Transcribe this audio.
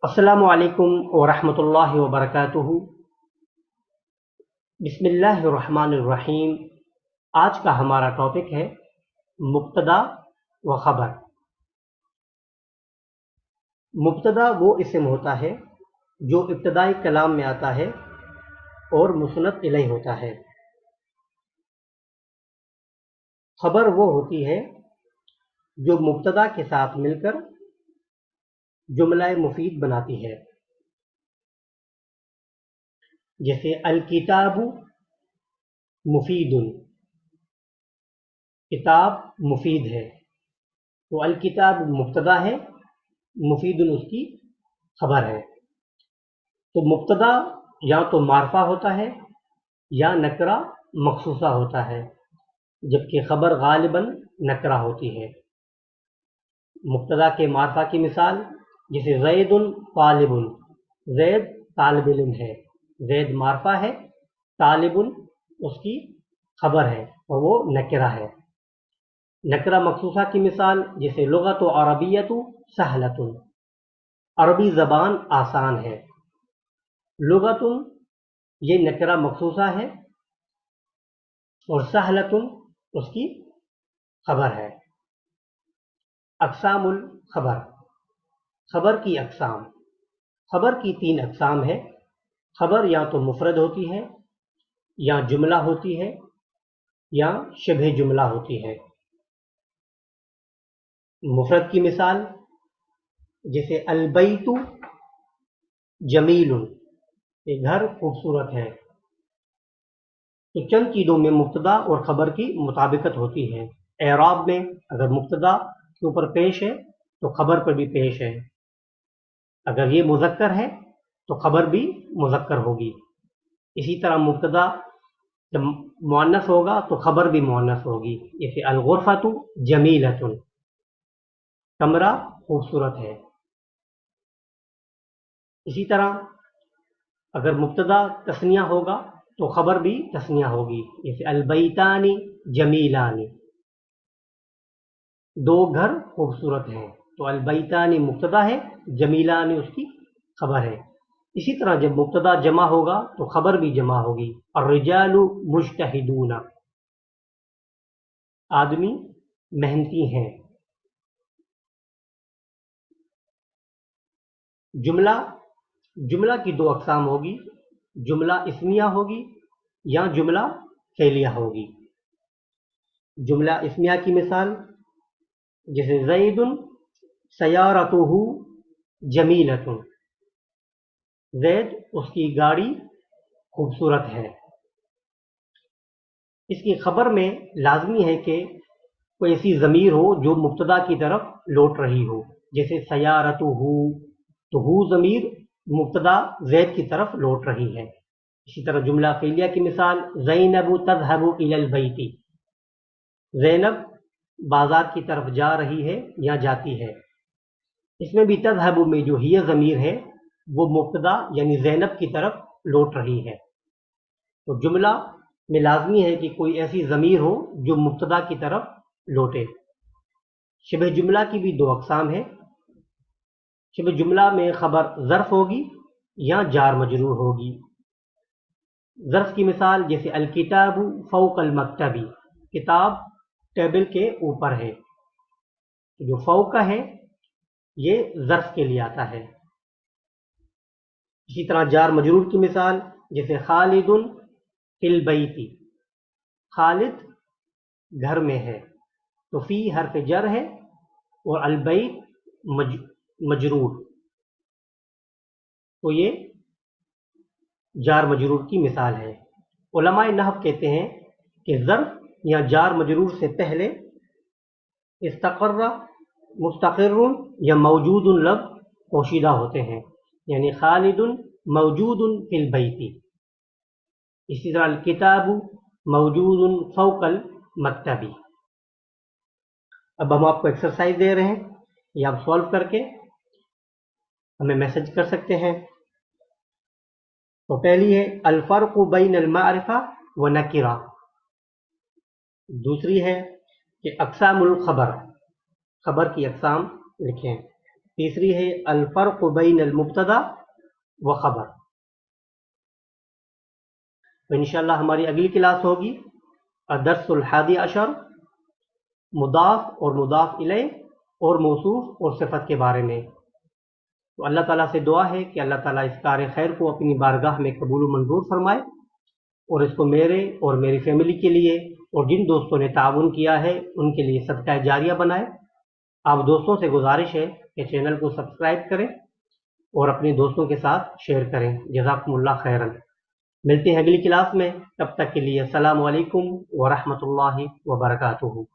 अस्सलामु अलैकुम वरहमतुल्लाहि वबरकातुहू। बिस्मिल्लाहिर्रहमानिर्रहीम। आज का हमारा टॉपिक है मुब्तदा व ख़बर। मुब्तदा वो इसम होता है जो इब्तदाई कलाम में आता है और मुसनद इलैह होता है। ख़बर वो होती है जो मुब्तदा के साथ मिलकर जुमला मुफीद बनाती है। जैसे अल किताबु मुफीदुन, किताब मुफीद है। तो अल किताब मुब्तदा है, मुफीदुन उसकी खबर है। तो मुब्तदा या तो मारफा होता है या नकरा मखसूसा होता है, जबकि खबर गालिबन नकरा होती है। मुब्तदा के मारफा की मिसाल जैसे ज़ैदुन तालिबुन, ज़ैद तालिब इल्म है। ज़ैद मारफा है, तालिबुन उसकी खबर है और वो नकरा है। नकरा मखसूसा की मिसाल जैसे लुगतु अरबियतु सहलतुन, अरबी ज़बान आसान है। लुगतुन ये नकरा मखसूसा है और सहलतुन उसकी खबर है। अक़सामुल खबर, खबर की अक़साम। खबर की 3 अक़साम है। खबर या तो मुफ़रद होती है, या जुमला होती है, या शबह जुमला होती है। मुफ़रद की मिसाल जैसे अल बैतु जमीलुन, ये घर खूबसूरत है। तो चंद चीज़ों में मुब्तदा और ख़बर की मुताबिकत होती है। एराब में अगर मुब्तदा के ऊपर पेश है तो खबर पर भी पेश है। अगर ये मुज़क्कर है तो खबर भी मुज़क्कर होगी। इसी तरह मुब्तदा जब मुअन्नस होगा तो खबर भी मुअन्नस होगी। जैसे अल गुरफ़तु जमीलतुन, कमरा खूबसूरत है। इसी तरह अगर मुब्तदा तस्निया होगा तो खबर भी तस्निया होगी। जैसे अल बैतानी जमीलानी, 2 घर खूबसूरत हैं। तो अल बैतानी मुब्तदा है, जमीलानी उसकी खबर है। इसी तरह जब मुब्तदा जमा होगा तो खबर भी जमा होगी। अर्रिजालु मुज्तहिदूना, आदमी मेहनती हैं। जुमला, जुमला की 2 अक़साम होगी, जुमला इस्मिया होगी या जुमला फ़ेलिया होगी। जुमला इस्मिया की मिसाल जैसे ज़ैदुन सयारतुहु जमीलतुन, ज़ैद उसकी गाड़ी खूबसूरत है। इसकी खबर में लाजमी है कि कोई ऐसी ज़मीर हो जो मुब्तदा की तरफ लौट रही हो। जैसे सयारतुहु, तो हु ज़मीर मुब्तदा ज़ैद की तरफ लौट रही है। इसी तरह जुमला फ़ेलिया की मिसाल ज़ैनबु तज़हबु इलल बैति, ज़ैनब बाजार की तरफ जा रही है या जाती है। इसमें भी तज़हबु में जो हिय ज़मीर है वो मुब्तदा यानी ज़ैनब की तरफ लौट रही है। तो जुमला में लाजमी है कि कोई ऐसी ज़मीर हो जो मुब्तदा की तरफ लौटे। शबह जुमला की भी 2 अक़साम है। शबह जुमला में खबर ज़र्फ़ होगी या जार मजरूर होगी। ज़र्फ़ की मिसाल जैसे अल किताबु फ़ौक़ल मक्तबी, किताब टेबल के ऊपर है। जो फ़ौक़ है ये ज़र्फ़ के लिए आता है। इसी तरह जार मजरूर की मिसाल जैसे खालिदुन फिल बैति, खालिद घर में है। तो फ़ी हर्फ़ जर है और अल बैत मजरूर, तो ये जार मजरूर की मिसाल है। उलमाए नहव कहते हैं कि ज़र्फ़ या जार मजरूर से पहले इस्तक़र्रा, मुस्तक़िर्रुन या मौजूदुन लफ्ज़ पोशीदा होते हैं। यानी खालिदुन मौजूदुन फिल बैति। इसी तरह अल किताबु मौजूदुन फ़ौक़ल मक्तबी। अब हम आपको एक्सरसाइज दे रहे हैं, ये आप सॉल्व करके हमें मैसेज कर सकते हैं। तो पहली है अल फ़र्क़ु बैन अल मारिफ़ा व नकिरा। दूसरी है कि अक़सामुल ख़बर, खबर की अक़साम लिखें। تیسری ہے الفرق بین المبتدا و خبر. تو انشاءاللہ ہماری اگلی کلاس ہوگی الدرس الحادی عشر، مضاف اور مضاف الیہ اور موصوف اور صفت کے بارے میں. تو اللہ تعالیٰ سے دعا ہے کہ اللہ تعالیٰ اس کار خیر کو اپنی بارگاہ میں قبول و منظور فرمائے اور اس کو میرے اور میری فیملی کے لیے اور جن دوستوں نے تعاون کیا ہے ان کے لیے صدقہ جاریہ بنائے. آپ دوستوں سے گزارش ہے کہ چینل کو سبسکرائب کریں اور اپنے دوستوں کے ساتھ شیئر کریں. جزاکم اللہ خیرا. ملتے ہیں اگلی کلاس میں، تب تک کے لیے السلام علیکم ورحمۃ اللہ وبرکاتہ.